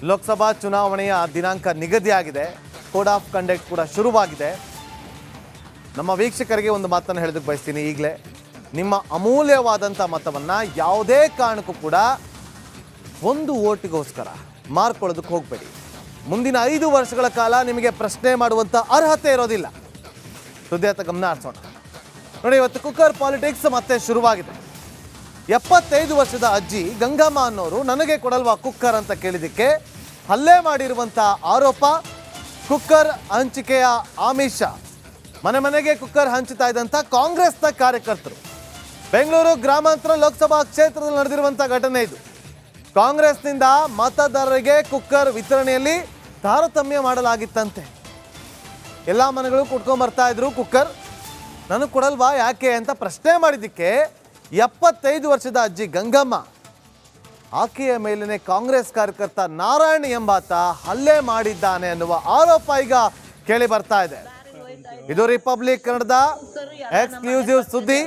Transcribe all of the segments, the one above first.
ಲೋಕಸಭಾ ಚುನಾವಣೆಯ ದಿನಾಂಕ ನಿಗದಿಯಾಗಿದೆ. ಕೋಡ್ ಆಫ್ ಕಂಡಕ್ಟ್ ಕೂಡ ಶುರುವಾಗಿದೆ. ನಮ್ಮ ವೀಕ್ಷಕರಿಗೆ ಒಂದು ಮಾತನ್ನು ಹೇಳೋದಕ್ಕೆ ಬಯಸ್ತೀನಿ. ಈಗಲೇ ನಿಮ್ಮ ಅಮೂಲ್ಯವಾದಂಥ ಮತವನ್ನು ಯಾವುದೇ ಕಾರಣಕ್ಕೂ ಕೂಡ ಒಂದು ಓಟಿಗೋಸ್ಕರ ಮಾರ್ಕೊಳ್ಳೋದಕ್ಕೆ ಹೋಗಬೇಡಿ. ಮುಂದಿನ 5 ವರ್ಷಗಳ ಕಾಲ ನಿಮಗೆ ಪ್ರಶ್ನೆ ಮಾಡುವಂಥ ಅರ್ಹತೆ ಇರೋದಿಲ್ಲ. ಹೃದಯದ ಗಮನ ಹರಿಸೋಣ. ನೋಡಿ, ಇವತ್ತು ಕುಕ್ಕರ್ ಪಾಲಿಟಿಕ್ಸ್ ಮತ್ತೆ ಶುರುವಾಗಿದೆ. 75 ವರ್ಷದ ಅಜ್ಜಿ ಗಂಗಮ್ಮ ಅನ್ನೋರು ನನಗೆ ಕೊಡಲ್ವಾ ಕುಕ್ಕರ್ ಅಂತ ಕೇಳಿದ್ದಕ್ಕೆ ಹಲ್ಲೆ ಮಾಡಿರುವಂಥ ಆರೋಪ, ಕುಕ್ಕರ್ ಹಂಚಿಕೆಯ ಆಮಿಷ. ಮನೆ ಮನೆಗೆ ಕುಕ್ಕರ್ ಹಂಚುತ್ತಾ ಇದ್ದಂಥ ಕಾಂಗ್ರೆಸ್ನ ಕಾರ್ಯಕರ್ತರು. ಬೆಂಗಳೂರು ಗ್ರಾಮಾಂತರ ಲೋಕಸಭಾ ಕ್ಷೇತ್ರದಲ್ಲಿ ನಡೆದಿರುವಂಥ ಘಟನೆ ಇದು. ಕಾಂಗ್ರೆಸ್ನಿಂದ ಮತದಾರರಿಗೆ ಕುಕ್ಕರ್ ವಿತರಣೆಯಲ್ಲಿ ತಾರತಮ್ಯ ಮಾಡಲಾಗಿತ್ತಂತೆ. ಎಲ್ಲ ಮನೆಗಳು ಕುಟ್ಕೊಂಡ್ ಬರ್ತಾ ಇದ್ರು ಕುಕ್ಕರ್. ನನಗೆ ಕೊಡಲ್ವಾ ಯಾಕೆ ಅಂತ ಪ್ರಶ್ನೆ ಮಾಡಿದ್ದಕ್ಕೆ 75 ವರ್ಷದ ಅಜ್ಜಿ ಗಂಗಮ್ಮ, ಆಕೆಯ ಮೇಲಿನ ಕಾಂಗ್ರೆಸ್ ಕಾರ್ಯಕರ್ತ ನಾರಾಯಣ್ ಎಂಬಾತ ಹಲ್ಲೆ ಮಾಡಿದ್ದಾನೆ ಅನ್ನುವ ಆರೋಪ ಈಗ ಕೇಳಿ ಬರ್ತಾ ಇದೆ. ಇದು ರಿಪಬ್ಲಿಕ್ ಕನ್ನಡದ ಎಕ್ಸ್ಕ್ಲೂಸಿವ್ ಸುದ್ದಿ.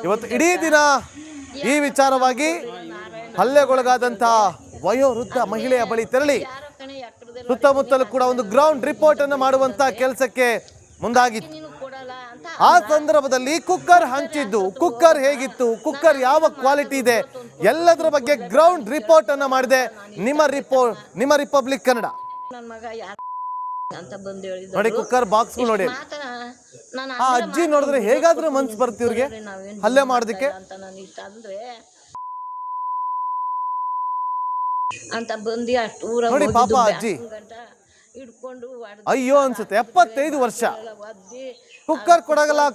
ಇವತ್ತು ಇಡೀ ದಿನ ಈ ವಿಚಾರವಾಗಿ ಹಲ್ಲೆಗೊಳಗಾದಂಥ ವಯೋವೃದ್ಧ ಮಹಿಳೆಯ ಬಳಿ ತೆರಳಿ ಸುತ್ತಮುತ್ತಲೂ ಕೂಡ ಒಂದು ಗ್ರೌಂಡ್ ರಿಪೋರ್ಟ್ ಅನ್ನು ಮಾಡುವಂತ ಕೆಲಸಕ್ಕೆ ಮುಂದಾಗಿತ್ತು. ಆ ಸಂದರ್ಭದಲ್ಲಿ ಕುಕ್ಕರ್ ಹಂಚಿದ್ದು, ಕುಕ್ಕರ್ ಹೇಗಿತ್ತು, ಕುಕ್ಕರ್ ಯಾವ ಕ್ವಾಲಿಟಿ ಇದೆ, ಎಲ್ಲದರ ಬಗ್ಗೆ ಗ್ರೌಂಡ್ ರಿಪೋರ್ಟ್ ಅನ್ನು ಮಾಡಿದೆ ನಿಮ್ಮ ರಿಪಬ್ಲಿಕ್ ಕನ್ನಡ. ನೋಡಿ, ಕುಕ್ಕರ್ ಬಾಕ್ಸ್ ನೋಡಿ. ಆ ಅಜ್ಜಿ ನೋಡಿದ್ರೆ ಹೇಗಾದ್ರೂ ಮನ್ಸು ಬರುತ್ತೆ ಇವ್ರಿಗೆ ಹಲ್ಲೆ ಮಾಡೋದಕ್ಕೆ ಅಂತ ಬಂದಿ ಅಷ್ಟು ಊರ ನೋಡಿ. ಪಾಪ ಅಜ್ಜಿ ಹಿಡ್ಕೊಂಡು ಅಯ್ಯೋ ಅನ್ಸುತ್ತೆ. 75 ವರ್ಷ ಕುಕ್ಕರ್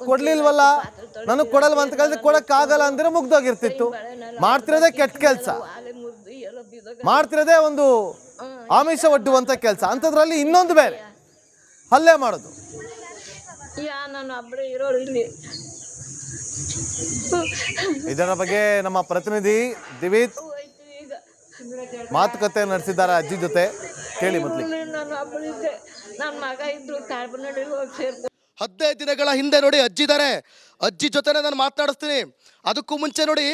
ಕೊಡ್ಲಿಲ್ವಲ್ಲ, ನನಗ್ ಕೊಡಲ್ವ ಅಂತ ಕೇಳಿದ್ರೆ ಕೊಡಕ್ಕಾಗಲ್ಲ ಅಂದ್ರೆ ಮುಗ್ದೋಗಿರ್ತಿತ್ತು. ಮಾಡ್ತಿರೋದೇ ಕೆಟ್ಟ ಕೆಲ್ಸ, ಮಾಡ್ತಿರೋದೇ ಒಂದು ಆಮಿಷ ಒಡ್ಡುವಂತ ಕೆಲಸ. ಅಂಥದ್ರಲ್ಲಿ ಇನ್ನೊಂದು ಬೇರೆ ಹಲ್ಲೆ ಮಾಡೋದು. ನಾನು ಒಬ್ಬರೇ ಇರೋರು ಇಲ್ಲಿ. ಇದರ ಬಗ್ಗೆ ನಮ್ಮ ಪ್ರತಿನಿಧಿ ದಿವಿತ್ ಮಾತುಕತೆ ನಡೆಸಿದ್ದಾರೆ ಅಜ್ಜಿ ಜೊತೆ. ಕೇಳಿ ಮೊದಲು. ನಾನು ಒಬ್ಬಳಿದ್ದೆ, ನನ್ನ ಮಗ ಇದ್ರು ಕಾರ್ಬನಡಿ ಹೋಗಿ ಸೇರ್ಕೊಂಡು 15 ದಿನಗಳ ಹಿಂದೆ ನೋಡಿ ಅಜ್ಜಿದ್ದಾರೆ. ಅಜ್ಜಿ ಜೊತೆನೆ ನಾನು ಮಾತನಾಡಿಸ್ತೀನಿ. ಅದಕ್ಕೂ ಮುಂಚೆ ನೋಡಿ,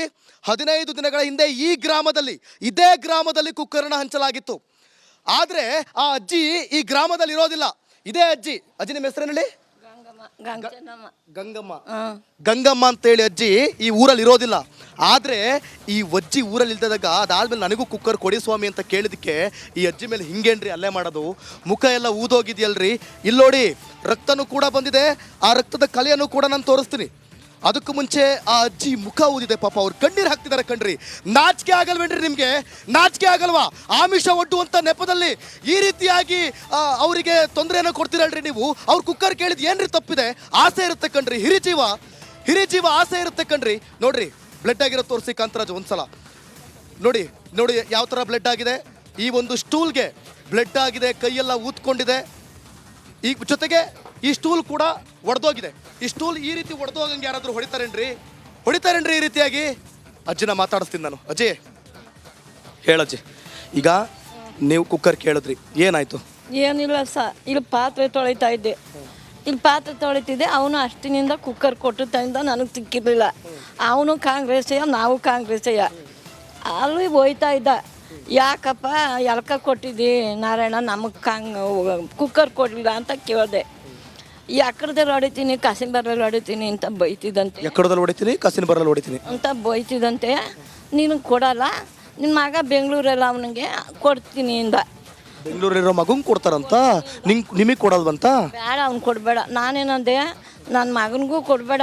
15 ದಿನಗಳ ಹಿಂದೆ ಇದೇ ಗ್ರಾಮದಲ್ಲಿ ಕುಕ್ಕರ್ನ ಹಂಚಲಾಗಿತ್ತು. ಆದರೆ ಆ ಅಜ್ಜಿ ಈ ಗ್ರಾಮದಲ್ಲಿ ಇರೋದಿಲ್ಲ. ಇದೇ ಅಜ್ಜಿ ನಿಮ್ಮ ಹೆಸರೇನು ಹೇಳಿ? ಗಂಗಮ್ಮ ಅಂತೇಳಿ ಅಜ್ಜಿ ಈ ಊರಲ್ಲಿ ಇರೋದಿಲ್ಲ. ಆದರೆ ಈ ಅಜ್ಜಿ ಊರಲ್ಲಿ ಇಲ್ದಾಗ ಅದಾದ್ಮೇಲೆ ನನಗೂ ಕುಕ್ಕರ್ ಕೊಡಿ ಸ್ವಾಮಿ ಅಂತ ಕೇಳಿದಕ್ಕೆ ಈ ಅಜ್ಜಿ ಮೇಲೆ ಹಿಂಗೇನ್ರಿ ಅಲ್ಲೇ ಮಾಡೋದು, ಮುಖ ಎಲ್ಲ ಊದೋಗಿದೆಯಲ್ರಿ, ಇಲ್ಲಿ ನೋಡಿ ರಕ್ತನೂ ಕೂಡ ಬಂದಿದೆ. ಆ ರಕ್ತದ ಕಲೆಯನ್ನು ಕೂಡ ನಾನು ತೋರಿಸ್ತೀನಿ. ಅದಕ್ಕೂ ಮುಂಚೆ ಆ ಅಜ್ಜಿ ಮುಖ ಊದಿದೆ. ಪಾಪ ಅವ್ರು ಕಣ್ಣೀರು ಹಾಕ್ತಿದ್ದಾರೆ ಕಣ್ರಿ. ನಾಚಿಕೆ ಆಗಲ್ವೇನ್ರಿ ನಿಮಗೆ? ನಾಚಿಕೆ ಆಗಲ್ವಾ? ಆಮಿಷ ಒಡ್ಡುವಂಥ ನೆಪದಲ್ಲಿ ಈ ರೀತಿಯಾಗಿ ಅವರಿಗೆ ತೊಂದರೆಯನ್ನು ಕೊಡ್ತೀರಲ್ರಿ ನೀವು. ಅವ್ರು ಕುಕ್ಕರ್ ಕೇಳಿದ್ ಏನ್ರಿ ತಪ್ಪಿದೆ? ಆಸೆ ಇರುತ್ತೆ ಕಣ್ರಿ, ಹಿರಿಜೀವ ಆಸೆ ಇರುತ್ತೆ ಕಣ್ರಿ. ನೋಡ್ರಿ, ಬ್ಲಡ್ ಆಗಿರೋ ತೋರಿಸಿ ಕಾಂತರಾಜ್ ಒಂದ್ಸಲ ನೋಡಿ ಯಾವ ಥರ ಬ್ಲಡ್ ಆಗಿದೆ. ಈ ಒಂದು ಸ್ಟೂಲ್ಗೆ ಬ್ಲಡ್ ಆಗಿದೆ, ಕೈಯೆಲ್ಲ ಊದ್ಕೊಂಡಿದೆ. ಈ ಜೊತೆಗೆ ಈ ಸ್ಟೂಲ್ ಕೂಡ ಒಡೆದೋಗಿದೆ. ಈ ಸ್ಟೂಲ್ ಈ ರೀತಿ ಒಡೆದೋಗಂಗೆ ಯಾರಾದರೂ ಹೊಡಿತಾರೇನ್ರಿ ಈ ರೀತಿಯಾಗಿ? ಅಜ್ಜಿನ ಮಾತಾಡಿಸ್ತೀನಿ ನಾನು. ಅಜ್ಜಿ ಹೇಳಜ್ಜಿ, ಈಗ ನೀವು ಕುಕ್ಕರ್ ಕೇಳಿದ್ರಿ, ಏನಾಯ್ತು? ಏನಿಲ್ಲ ಇಲ್ಲಿ ಪಾತ್ರೆ ತೊಳಿತಾ ಇದ್ದೆ. ತೊಳಿತಿದ್ದೆ. ಅವನು ಅಷ್ಟಿನಿಂದ ಕುಕ್ಕರ್ ಕೊಟ್ಟಿದ್ದರಿಂದ ನನಗೆ ಸಿಕ್ಕಿರಲಿಲ್ಲ. ಅವನು ಕಾಂಗ್ರೆಸ್ಸೆಯ, ನಾವು ಕಾಂಗ್ರೆಸ್ಸೆಯ. ಅಲ್ಲಿ ಹೋಯ್ತಾ ಇದ್ದ, ಯಾಕಪ್ಪ ಎಲ್ಕ ಕೊಟ್ಟಿದ್ದಿ ನಾರಾಯಣ, ನಮಗೆ ಕುಕ್ಕರ್ ಕೊಡಲಿಲ್ಲ ಅಂತ ಕೇಳಿದೆ. ಎಕ್ಕಡದಲ್ಲಿ ಹೊಡಿತೀನಿ, ಕಾಸಿನ ಬರಲ್ಲಿ ಹೊಡಿತೀನಿ ಅಂತ ಬೈತಿದ್ದಂತೆ. ಎಕ್ಕಡದಲ್ಲಿ ಹೊಡಿತೀನಿ, ಕಾಸಿನ ಬರಲ್ಲಿ ಹೊಡಿತೀನಿ ಅಂತ ಬೈತಿದ್ದಂತೆ. ನಿನಗೆ ಕೊಡಲ್ಲ, ನಿನ್ನ ಮಗ ಬೆಂಗಳೂರಲ್ಲ, ಅವನಿಗೆ ಕೊಡ್ತೀನಿ ಇಂದ. ಬೆಂಗಳೂರಿರೋ ಮಗಂಗೆ ಕೊಡ್ತಾರಂತ, ನಿಮಗೆ ಕೊಡಲ್ವಂತ? ಬೇಡ, ಅವ್ನು ಕೊಡಬೇಡ. ನಾನೇನಂದೆ, ನನ್ನ ಮಗನಿಗೂ ಕೊಡಬೇಡ,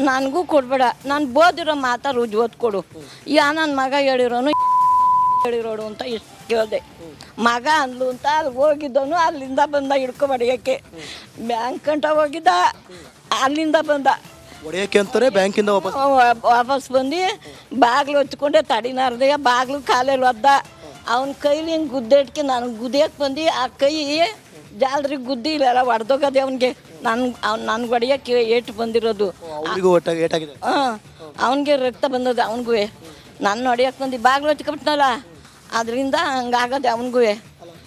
ನನಗೂ ಕೊಡಬೇಡ. ನಾನು ಬೋದಿರೋ ಮಾತಾ ರುಜುವತ್ತು ಕೊಡು. ನನ್ನ ಮಗ ಹೇಳಿರೋಡು ಅಂತ ಇಷ್ಟು ಕೇಳಿದೆ. ಮಗ ಅಂದ್ಲು ಅಂತ ಅಲ್ಲಿ ಹೋಗಿದ್ದವನು ಅಲ್ಲಿಂದ ಬಂದ ಹಿಡ್ಕೊಬಡಿಯೋಕ್ಕೆ. ಬ್ಯಾಂಕ್ ಗಂಟ ಹೋಗಿದ್ದ, ಅಲ್ಲಿಂದ ಬಂದ ಹೊಡೆಯೋಕ್ಕೆ ಅಂತಾರೆ. ಬ್ಯಾಂಕಿಂದ ವಾಪಸ್ ಬಂದು ಬಾಗಿಲು ಹೊಚ್ಕೊಂಡೆ, ತಡಿನಾರ್ದೆ ಬಾಗಿಲು ಕಾಲಲ್ಲಿ ಒದ್ದ. ಅವನ ಕೈಲಿ ಹಿಂಗೆ ಗುದ್ದೆ ನನಗೆ ಗುದ್ದಿಯಕ್ಕೆ ಬಂದು ಆ ಕೈ ಜಾಲ್ರಿಗೆ ಗುದ್ದಿ ಇಲ್ಲೆಲ್ಲ ಹೊಡೆದೋಗದೆ ಅವನಿಗೆ. ನನ್ಗೆ ಹೊಡೆಯೋಕ್ಕೆ ಏಟು ಬಂದಿರೋದು. ಅವನಿಗೆ ರಕ್ತ ಬಂದದ. ಅವನಿಗೂ ನನ್ನ ಹೊಡೆಯೋಕೆ ಬಂದು ಬಾಗಿಲು ಹೊಚ್ಕೊಬಿಟ್ನಲ್ಲ, ಅದರಿಂದ ಹಂಗಾಗದೆ ಅವನಿಗೂ.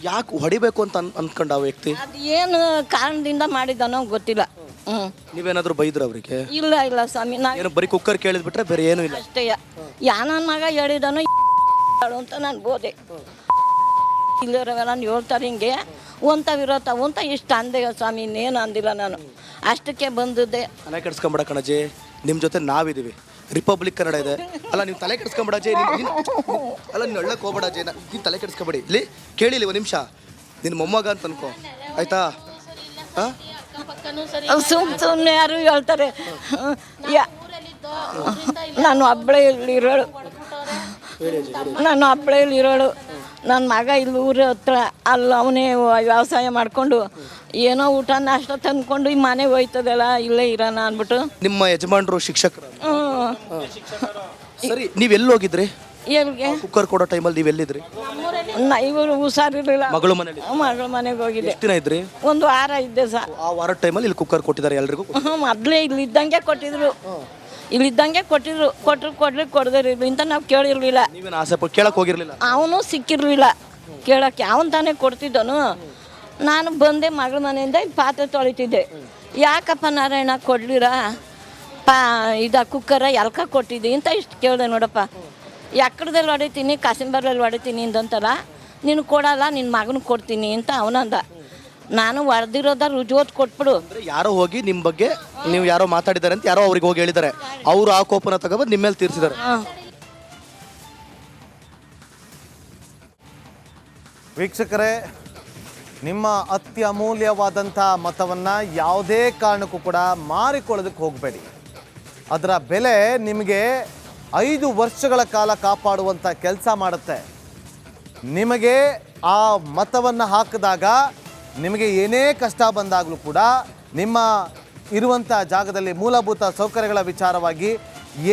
ಯಾಕೆ ಹೊಡಿಬೇಕು ಅಂತ ಅನ್ಕೊಂಡ ಆ ವ್ಯಕ್ತಿ? ಅದು ಏನು ಕಾರಣದಿಂದ ಮಾಡಿದ್ದಾನೋ ಗೊತ್ತಿಲ್ಲ. ನೀವೇನಾದ್ರೂ ಬೈದ್ರ ಅವರಿಗೆ? ಇಲ್ಲ ಸ್ವಾಮಿ, ನಾನು ಬರೀ ಕುಕ್ಕರ್ ಕೇಳಿದ್ಬಿಟ್ರೆ ಬೇರೆ ಏನು ಇಲ್ಲ ಅಷ್ಟೇ. ನನ್ನ ಮಗ ಹೇಳಿದಾನೋ ಅಂತ ನಾನು ಬೋದೆ. ಇಲ್ಲಿರೋವೆಲ್ಲ ಹೇಳ್ತಾರೆ ಹಿಂಗೆ ಒಂಥವಿರತ್ತ ಅಂತ ಇಷ್ಟು ಅಂದೆ ಸ್ವಾಮಿ, ಇನ್ನೇನು ಅಂದಿಲ್ಲ ನಾನು, ಅಷ್ಟಕ್ಕೆ ಬಂದಿದ್ದೆ. ತಲೆ ಕೆಡಿಸ್ಕೊಂಬೇಡ ಕಣಜಿ, ನಿಮ್ಮ ಜೊತೆ ನಾವಿದ್ದೀವಿ, ರಿಪಬ್ಲಿಕ್ ಕನ್ನಡ ಇದೆ ಅಲ್ಲ. ನೀವು ತಲೆ ಕೆಡಿಸ್ಕೊಂಬೇಡ ಅಜಯ್, ಅಲ್ಲ ನೀನು ಒಳ್ಳಕ್ಕೆ ಹೋಗ್ಬೇಡ ಅಜಯ್, ನೀನು ತಲೆ ಕೆಡಿಸ್ಕೊಬೇಡಿ. ಇಲ್ಲಿ ಕೇಳಿಲ್ಲ ಒಂದು ನಿಮಿಷ, ನಿನ್ನ ಮೊಮ್ಮಗ ಅಂತ ಅನ್ಕೋ ಆಯ್ತಾ. ಸುಮ್ಮನೆ ಯಾರು ಹೇಳ್ತಾರೆ, ನಾನು ಹಬ್ಬಳ್ಳಿರೋಳು, ನನ್ನ ಮಗ ಇಲ್ಲಿ ಊರ ಹತ್ರ, ಅಲ್ಲಿ ಅವನೇ ವ್ಯವಸಾಯ ಮಾಡಿಕೊಂಡು ಏನೋ ಊಟ ನಾಷ್ಟ ತಂದ್ಕೊಂಡು ಈ ಮನೆಗೆ ಹೋಯ್ತದಲ್ಲ, ಇಲ್ಲೇ ಇರೋಣ ಅಂದ್ಬಿಟ್ಟು. ನಿಮ್ಮ ಯಜಮಾನರು ಶಿಕ್ಷಕರು? ಸರಿ, ನೀವೆಲ್ಲಿ ಹೋಗಿದ್ರಿ? ಎಲ್ಲಿಗೆ? ಕುಕ್ಕರ್ ಕೊಡೋ ಟೈಮಲ್ಲಿ ನೀವೆಲ್ಲಿದ್ರಿ? ಇವರು ಹುಷಾರಿರಲಿಲ್ಲ, ಮಗಳ ಮನೇಲಿ. ಮಗಳ ಮನೆಗೆ ಹೋಗಿದ್ದೆ. ಎಷ್ಟು ದಿನ ಇದ್ರಿ? ಒಂದು ವಾರ ಇದ್ದೆ ಸರ್. ಆ ವಾರದ ಟೈಮಲ್ಲಿ ಇಲ್ಲಿ ಕುಕ್ಕರ್ ಕೊಟ್ಟಿದ್ದಾರೆ ಎಲ್ರಿಗೂ? ಮೊದಲೇ ಇಲ್ಲಿದ್ದಂಗೆ ಕೊಟ್ಟಿದ್ರು, ಕೊಡದಿರಲಿಲ್ಲ ಅಂತ ನಾವು ಕೇಳಿರ್ಲಿಲ್ಲ. ನೀವೇನು ಆಸೆ ಪಟ್ಟು ಕೇಳಕ್ಕೆ ಹೋಗಿರ್ಲಿಲ್ಲ? ಅವನು ಸಿಕ್ಕಿರ್ಲಿಲ್ಲ ಕೇಳಕ್ಕೆ, ಅವನು ತಾನೇ ಕೊಡ್ತಿದ್ದನು. ನಾನು ಬಂದೆ ಮಗಳ ಮನೆಯಿಂದ ಪಾತ್ರೆ ತೊಳಿತಿದ್ದೆ. ಯಾಕಪ್ಪ ನಾರಾಯಣ ಕೊಡ್ಲಿರ ಕುಕ್ಕರ ಎಲ್ಕ ಕೊಟ್ಟಿದ್ದಿ ಅಂತ ಇಷ್ಟು ಕೇಳಿದೆ. ನೋಡಪ್ಪ, ಎಕ್ಕಡದಲ್ಲಿ ಹೊಡಿತೀನಿ, ಕಾಸಿಂಬರ್ಲಲ್ಲಿ ಹೊಡಿತೀನಿ ಅಂದಂತಲ್ಲ, ನೀನು ಕೊಡಲ್ಲ, ನಿನ್ನ ಮಗನಿಗೆ ಕೊಡ್ತೀನಿ ಅಂತ ಅವನಂದ. ನಾನು ಹೊಡೆದಿರೋದ ರುಜುವತ್ ಕೊಟ್ಬಿಡು. ಯಾರೋ ಹೋಗಿ ನಿಮ್ಮ ಬಗ್ಗೆ ನೀವು ಯಾರೋ ಮಾತಾಡಿದ್ದಾರೆ ಅಂತ ಯಾರೋ ಅವ್ರಿಗೆ ಹೋಗಿ ಹೇಳಿದ್ದಾರೆ, ಅವರು ಆ ಕೋಪನ ತಗೊಬಂದು ನಿಮ್ಮ ಮೇಲೆ ತೀರ್ಸಿದ್ದಾರೆ. ವೀಕ್ಷಕರೇ, ನಿಮ್ಮ ಅತ್ಯಮೂಲ್ಯವಾದಂಥ ಮತವನ್ನು ಯಾವುದೇ ಕಾರಣಕ್ಕೂ ಕೂಡ ಮಾರಿಕೊಳ್ಳೋದಕ್ಕೆ ಹೋಗಬೇಡಿ. ಅದರ ಬೆಲೆ ನಿಮಗೆ 5 ವರ್ಷಗಳ ಕಾಲ ಕಾಪಾಡುವಂಥ ಕೆಲಸ ಮಾಡುತ್ತೆ. ನಿಮಗೆ ಆ ಮತವನ್ನು ಹಾಕಿದಾಗ ನಿಮಗೆ ಏನೇ ಕಷ್ಟ ಬಂದಾಗಲೂ ಕೂಡ ನಿಮ್ಮ ಇರುವಂಥ ಜಾಗದಲ್ಲಿ ಮೂಲಭೂತ ಸೌಕರ್ಯಗಳ ವಿಚಾರವಾಗಿ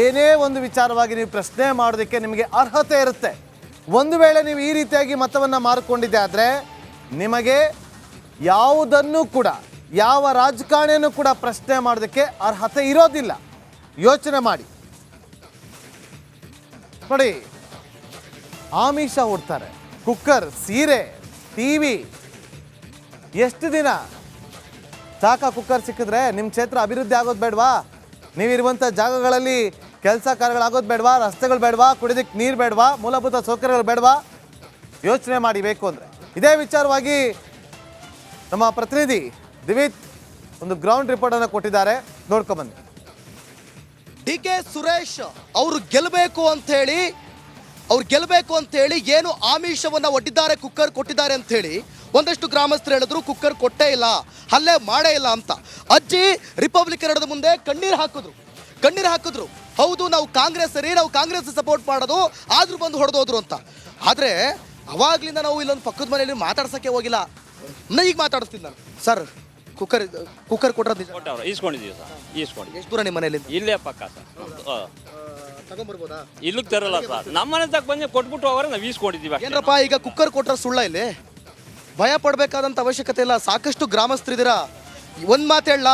ಏನೇ ಒಂದು ವಿಚಾರವಾಗಿ ನೀವು ಪ್ರಶ್ನೆ ಮಾಡೋದಕ್ಕೆ ನಿಮಗೆ ಅರ್ಹತೆ ಇರುತ್ತೆ. ಒಂದು ವೇಳೆ ನೀವು ಈ ರೀತಿಯಾಗಿ ಮತವನ್ನು ಮಾರಿಕೊಂಡಿದ್ದೆ ಆದರೆ ನಿಮಗೆ ಯಾವುದನ್ನು ಕೂಡ, ಯಾವ ರಾಜಕಾರಣಿಯನ್ನು ಕೂಡ ಪ್ರಶ್ನೆ ಮಾಡೋದಕ್ಕೆ ಅರ್ಹತೆ ಇರೋದಿಲ್ಲ. ಯೋಚನೆ ಮಾಡಿ ನೋಡಿ, ಆಮಿಷ ಹುಡ್ತಾರೆ, ಕುಕ್ಕರ್, ಸೀರೆ, ಟಿವಿ. ಎಷ್ಟು ದಿನ ಸಾಕ ಕುಕ್ಕರ್ ಸಿಕ್ಕಿದ್ರೆ? ನಿಮ್ಮ ಕ್ಷೇತ್ರ ಅಭಿವೃದ್ಧಿ ಆಗೋದು ಬೇಡವಾ? ನೀವಿರುವಂಥ ಜಾಗಗಳಲ್ಲಿ ಕೆಲಸ ಕಾರ್ಯಗಳಾಗೋದು ಬೇಡವಾ? ರಸ್ತೆಗಳು ಬೇಡವಾ? ಕುಡಿಯೋದಕ್ಕೆ ನೀರು ಬೇಡವಾ? ಮೂಲಭೂತ ಸೌಕರ್ಯಗಳು ಬೇಡವಾ? ಯೋಚನೆ ಮಾಡಿ ಬೇಕು ಅಂದರೆ. ಇದೇ ವಿಚಾರವಾಗಿ ನಮ್ಮ ಪ್ರತಿನಿಧಿ ದಿವಿತ್ ಒಂದು ಗ್ರೌಂಡ್ ರಿಪೋರ್ಟನ್ನು ಕೊಟ್ಟಿದ್ದಾರೆ, ನೋಡ್ಕೊಂಬನ್ನಿ. DK ಸುರೇಶ್ ಅವರು ಗೆಲ್ಲಬೇಕು ಅಂತ ಹೇಳಿ ಏನು ಆಮಿಷವನ್ನ ಒಡ್ಡಿದ್ದಾರೆ, ಕುಕ್ಕರ್ ಕೊಟ್ಟಿದ್ದಾರೆ ಅಂತ ಹೇಳಿ ಒಂದಷ್ಟು ಗ್ರಾಮಸ್ಥರು ಹೇಳಿದ್ರು ಕುಕ್ಕರ್ ಕೊಟ್ಟೇ ಇಲ್ಲ, ಹಲ್ಲೆ ಮಾಡೇ ಇಲ್ಲ ಅಂತ. ಅಜ್ಜಿ ರಿಪಬ್ಲಿಕ್ ಕನ್ನಡದ ಮುಂದೆ ಕಣ್ಣೀರು ಹಾಕಿದ್ರು. ಹೌದು, ನಾವು ಕಾಂಗ್ರೆಸ್ ಸಪೋರ್ಟ್ ಮಾಡೋದು, ಆದ್ರೂ ಬಂದು ಹೊಡೆದೋದ್ರು ಅಂತ. ಆದ್ರೆ ಅವಾಗ್ಲಿಂದ ನಾವು ಇಲ್ಲೊಂದು ಪಕ್ಕದ ಮನೆಯಲ್ಲಿ ಮಾತಾಡ್ಸಕ್ಕೆ ಹೋಗಿಲ್ಲ. ಈಗ ಮಾತಾಡಿಸ್ತೀನಿ ನಾನು. ಸರ್, ಕುಕ್ಕರ್ ಕೊಟ್ಟರೆ ನಿಜ? ಈಸ್ಕೊಂಡಿದ್ದೀವಿ ಸರ್, ಈಸ್ಕೊಂಡಿದ್ದೀವಿ. ಎಷ್ಟು ದೂರ ನಿಮ್ಮ ಮನೆಯಲ್ಲಿ? ಇಲ್ಲೇ ಪಕ್ಕ ಸರ್, ತಗೊಂಡ್ಬರ್ಬೋದಾ? ಇಲ್ಲಿಗೆ ತರಲ್ಲ ಸರ್, ನಮ್ಮ ಮನೆ ತಕ್ಕ ಬಂದು ಕೊಟ್ಬಿಟ್ಟು ಹೋಗೋರೆ ನಾವು ಈಸ್ಕೊಂಡಿದ್ದೀವಿ. ಏನಪ್ಪ ಈಗ ಕುಕ್ಕರ್ ಕೊಟ್ರೆ ಸುಳ್ಳ? ಇಲ್ಲಿ ಭಯ ಪಡಬೇಕಾದಂಥ ಅವಶ್ಯಕತೆ ಇಲ್ಲ. ಸಾಕಷ್ಟು ಗ್ರಾಮಸ್ಥರಿದ್ದೀರಾ. ಒಂದು ಮಾತು ಹೇಳ,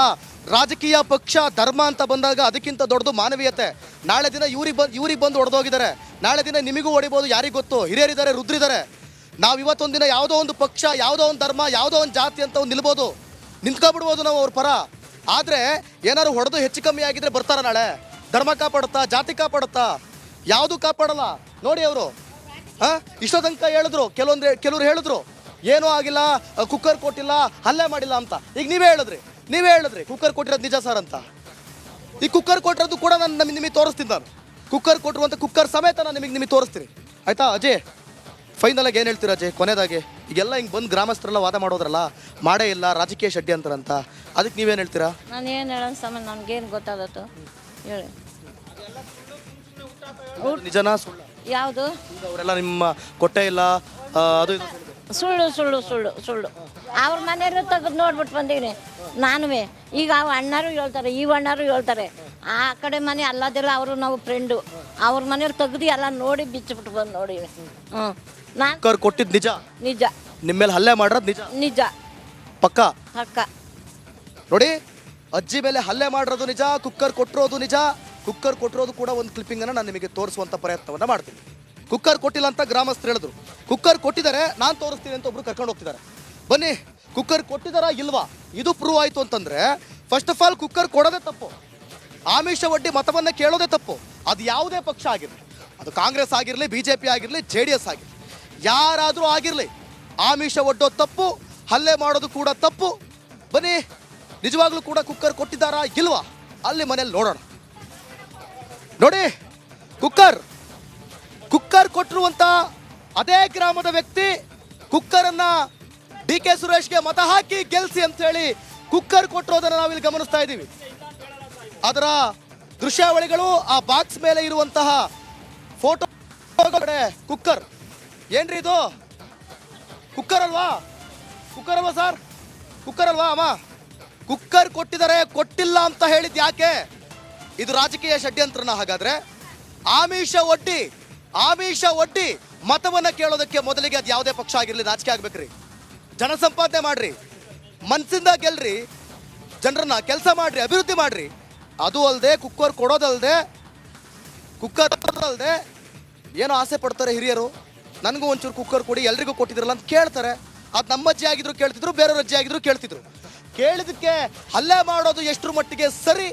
ರಾಜಕೀಯ ಪಕ್ಷ ಧರ್ಮ ಅಂತ ಬಂದಾಗ ಅದಕ್ಕಿಂತ ದೊಡ್ಡದು ಮಾನವೀಯತೆ. ನಾಳೆ ದಿನ ಇವ್ರಿಗೆ ಬಂದು ಹೊಡೆದೋಗಿದ್ದಾರೆ, ನಾಳೆ ದಿನ ನಿಮಗೂ ಹೊಡಿಬೋದು, ಯಾರಿಗೆ ಗೊತ್ತು? ಹಿರಿಯರಿದ್ದಾರೆ, ರುದ್ರಿದ್ದಾರೆ. ನಾವು ಇವತ್ತೊಂದಿನ ಯಾವುದೋ ಒಂದು ಪಕ್ಷ, ಯಾವುದೋ ಒಂದು ಧರ್ಮ, ಯಾವುದೋ ಒಂದು ಜಾತಿ ಅಂತ ಒಂದು ನಿಂತ್ಕೊಬಿಡ್ಬೋದು ನಾವು ಅವ್ರ ಪರ. ಆದರೆ ಏನಾದ್ರು ಹೊಡೆದು ಹೆಚ್ಚು ಕಮ್ಮಿ ಆಗಿದ್ರೆ ಬರ್ತಾರ ನಾಳೆ? ಧರ್ಮ ಕಾಪಾಡುತ್ತಾ, ಜಾತಿ ಕಾಪಾಡುತ್ತಾ? ಯಾವುದು ಕಾಪಾಡಲ್ಲ. ನೋಡಿ ಅವರು ಇಷ್ಟೋ ತನಕ ಹೇಳಿದ್ರು, ಕೆಲವರು ಹೇಳಿದ್ರು ಏನೂ ಆಗಿಲ್ಲ, ಕುಕ್ಕರ್ ಕೊಟ್ಟಿಲ್ಲ, ಹಲ್ಲೆ ಮಾಡಿಲ್ಲ ಅಂತ. ಈಗ ನೀವೇ ಹೇಳಿದ್ರಿ ಕುಕ್ಕರ್ ಕೊಟ್ಟಿರೋದು ನಿಜ ಸರ್ ಅಂತ. ಈ ಕುಕ್ಕರ್ ಕೊಟ್ಟಿರೋದು ಕೂಡ ನಾನು ನಿಮಗೆ ತೋರಿಸ್ತೀನಿ. ನಾನು ಕುಕ್ಕರ್ ಕೊಟ್ಟಿರುವಂಥ ಕುಕ್ಕರ್ ಸಮೇತ ನಾನು ನಿಮಗೆ ತೋರಿಸ್ತೀನಿ, ಆಯ್ತಾ? ಅಜಯ್, ಫೈನಲ್ ಆಗಿ ಏನು ಹೇಳ್ತೀರಾ ಅಜಯ್? ಕೊನೆದಾಗಿ ಈಗೆಲ್ಲ ಹಿಂಗೆ ಬಂದು ಗ್ರಾಮಸ್ಥರೆಲ್ಲ ವಾದ ಮಾಡೋದ್ರಲ್ಲ, ಮಾಡೇ ಇಲ್ಲ, ರಾಜಕೀಯ ಷಡ್ಯ ಅಂತಾರಂತ, ಅದಕ್ಕೆ ನೀವೇನು ಹೇಳ್ತೀರಾ? ನಾನು ಏನು ಹೇಳೋಣ ಸಮಯ, ನನಗೇನು ಗೊತ್ತಾಗತ್ತು ಹೇಳಿ. ನಿಜನಾ ಸುಳ್ಳು? ಯಾವುದು? ಅವರೆಲ್ಲ ನಿಮ್ಮ ಕೊಟ್ಟೇ ಇಲ್ಲ, ಅದು ಸುಳ್ಳು. ಅವ್ರ ಮನೆಯಲ್ಲೂ ತೆಗೆದು ನೋಡ್ಬಿಟ್ಟು ಬಂದೀನಿ ನಾನುವೇ. ಈಗ ಅವು ಅಣ್ಣರು ಹೇಳ್ತಾರೆ, ಈ ಅಣ್ಣರು ಹೇಳ್ತಾರೆ, ಆ ಕಡೆ ಮನೆ ಅಲ್ಲದೆಲ್ಲ ಅವರು ನಾವು ಫ್ರೆಂಡು, ಅವ್ರ ಮನೆಯವ್ರು ತೆಗ್ದು ಎಲ್ಲ ನೋಡಿ ಬಿಚ್ಚಿಬಿಟ್ಟು ಬಂದು ನೋಡಿ. ನಾನು ಕೊಟ್ಟಿದ್ದು ನಿಜ, ನಿಮ್ಮ ಮೇಲೆ ಹಲ್ಲೆ ಮಾಡಿರೋದು ನಿಜ ಪಕ್ಕ. ನೋಡಿ, ಅಜ್ಜಿ ಮೇಲೆ ಹಲ್ಲೆ ಮಾಡಿರೋದು ನಿಜ, ಕುಕ್ಕರ್ ಕೊಟ್ಟಿರೋದು ನಿಜ. ಕುಕ್ಕರ್ ಕೊಟ್ಟಿರೋದು ಕೂಡ ಒಂದು ಕ್ಲಿಪ್ಪಿಂಗನ್ನು ನಾನು ನಿಮಗೆ ತೋರಿಸುವಂಥ ಪ್ರಯತ್ನವನ್ನು ಮಾಡ್ತೀನಿ. ಕುಕ್ಕರ್ ಕೊಟ್ಟಿಲ್ಲ ಅಂತ ಗ್ರಾಮಸ್ಥರು ಹೇಳಿದ್ರು, ಕುಕ್ಕರ್ ಕೊಟ್ಟಿದ್ದಾರೆ, ನಾನು ತೋರಿಸ್ತೀನಿ ಅಂತ ಒಬ್ರು ಕರ್ಕೊಂಡು ಹೋಗ್ತಿದ್ದಾರೆ. ಬನ್ನಿ, ಕುಕ್ಕರ್ ಕೊಟ್ಟಿದ್ದಾರಾ ಇಲ್ವಾ ಇದು ಪ್ರೂವ್ ಆಯಿತು ಅಂತಂದರೆ, ಫಸ್ಟ್ ಆಫ್ ಆಲ್ ಕುಕ್ಕರ್ ಕೊಡೋದೇ ತಪ್ಪು, ಆಮಿಷ ಒಡ್ಡಿ ಮತವನ್ನು ಕೇಳೋದೇ ತಪ್ಪು. ಅದು ಯಾವುದೇ ಪಕ್ಷ ಆಗಿರಲಿ, ಅದು ಕಾಂಗ್ರೆಸ್ ಆಗಿರಲಿ, BJP ಆಗಿರಲಿ, JDS ಆಗಿರಲಿ, ಯಾರಾದರೂ ಆಗಿರಲಿ, ಆಮಿಷ ಒಡ್ಡೋದು ತಪ್ಪು, ಹಲ್ಲೆ ಮಾಡೋದು ಕೂಡ ತಪ್ಪು. ಬನ್ನಿ, ನಿಜವಾಗ್ಲೂ ಕೂಡ ಕುಕ್ಕರ್ ಕೊಟ್ಟಿದ್ದಾರಾ ಇಲ್ವಾ ಅಲ್ಲಿ ಮನೇಲಿ ನೋಡೋಣ. ನೋಡಿ, ಕುಕ್ಕರ್ ಕೊಟ್ಟಿರುವಂತ ಅದೇ ಗ್ರಾಮದ ವ್ಯಕ್ತಿ ಕುಕ್ಕರನ್ನ ಡಿ ಕೆ ಸುರೇಶ್ಗೆ ಮತ ಹಾಕಿ ಗೆಲ್ಸಿ ಅಂತ ಹೇಳಿ ಕುಕ್ಕರ್ ಕೊಟ್ಟಿರೋದನ್ನ ನಾವಿಲ್ಲಿ ಗಮನಿಸ್ತಾ ಇದ್ದೀವಿ. ಅದರ ದೃಶ್ಯಾವಳಿಗಳು, ಆ ಬಾಕ್ಸ್ ಮೇಲೆ ಇರುವಂತಹ ಫೋಟೋ. ಕುಕ್ಕರ್ ಏನ್ರಿ ಇದು? ಕುಕ್ಕರ್ ಅಲ್ವಾ ಸರ್? ಕುಕ್ಕರ್ ಅಲ್ವಾ ಅಮ್ಮ? ಕುಕ್ಕರ್ ಕೊಟ್ಟಿದ್ದಾರೆ, ಕೊಟ್ಟಿಲ್ಲ ಅಂತ ಹೇಳಿದ್ ಯಾಕೆ? ಇದು ರಾಜಕೀಯ ಷಡ್ಯಂತ್ರನ? ಹಾಗಾದ್ರೆ ಆಮಿಷ ಒಡ್ಡಿ ಮತವನ್ನ ಕೇಳೋದಕ್ಕೆ ಮೊದಲಿಗೆ ಅದು ಯಾವುದೇ ಪಕ್ಷ ಆಗಿರ್ಲಿ ನಾಚಿಕೆ ಆಗ್ಬೇಕ್ರಿ. ಜನ ಸಂಪಾದನೆ ಮಾಡ್ರಿ, ಮನ್ಸಿಂದ ಗೆಲ್ರಿ, ಜನರನ್ನ ಕೆಲಸ ಮಾಡ್ರಿ, ಅಭಿವೃದ್ಧಿ ಮಾಡ್ರಿ. ಅದು ಅಲ್ಲದೆ ಕುಕ್ಕರ್ ಕೊಡೋದಲ್ದೆ ಏನೋ ಆಸೆ ಪಡ್ತಾರೆ ಹಿರಿಯರು. ನನಗೂ ಒಂಚೂರು ಕುಕ್ಕರ್ ಕೊಡಿ, ಎಲ್ರಿಗೂ ಕೊಟ್ಟಿದ್ರಲ್ಲ ಅಂತ ಕೇಳ್ತಾರೆ. ಅದು ನಮ್ಮ ಅಜ್ಜಿ ಆಗಿದ್ರು ಕೇಳ್ತಿದ್ರು, ಬೇರೆಯವ್ರ ಅಜ್ಜಿ ಆಗಿದ್ರು ಕೇಳ್ತಿದ್ರು. ಕೇಳಿದಕ್ಕೆ ಹಲ್ಲೆ ಮಾಡೋದು ಎಷ್ಟರ ಮಟ್ಟಿಗೆ ಸರಿ,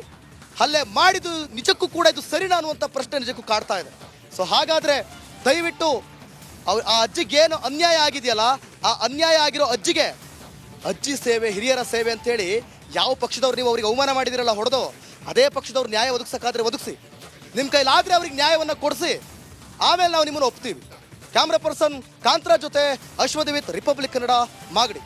ಹಲ್ಲೆ ಮಾಡಿದ್ದು ನಿಜಕ್ಕೂ ಕೂಡ ಇದು ಸರಿನಾ ಅನ್ನುವಂಥ ಪ್ರಶ್ನೆ ನಿಜಕ್ಕೂ ಕಾಡ್ತಾ ಇದೆ. ಸೊ ಹಾಗಾದ್ರೆ ದಯವಿಟ್ಟು ಆ ಅಜ್ಜಿಗೆ ಏನು ಅನ್ಯಾಯ ಆಗಿದೆಯಲ್ಲ, ಆ ಅನ್ಯಾಯ ಆಗಿರೋ ಅಜ್ಜಿ ಸೇವೆ, ಹಿರಿಯರ ಸೇವೆ ಅಂತೇಳಿ ಯಾವ ಪಕ್ಷದವ್ರು ನೀವು ಅವ್ರಿಗೆ ಅವಮಾನ ಮಾಡಿದಿರಲ್ಲ ಹೊಡೆದು, ಅದೇ ಪಕ್ಷದವ್ರು ನ್ಯಾಯ ಒದಗಿಸೋಕ್ಕಾದ್ರೆ ಒದಗಿಸಿ, ನಿಮ್ಮ ಕೈಲಾದ್ರೆ ಅವ್ರಿಗೆ ನ್ಯಾಯವನ್ನು ಕೊಡಿಸಿ, ಆಮೇಲೆ ನಾವು ನಿಮ್ಮನ್ನು ಒಪ್ತೀವಿ. ಕ್ಯಾಮ್ರಾ ಪರ್ಸನ್ ಕಾಂತರಾಜ್ ಜೊತೆ ಅಶ್ವಥ್ ವಿತ್ ರಿಪಬ್ಲಿಕ್ ಕನ್ನಡ, ಮಾಗಡಿ.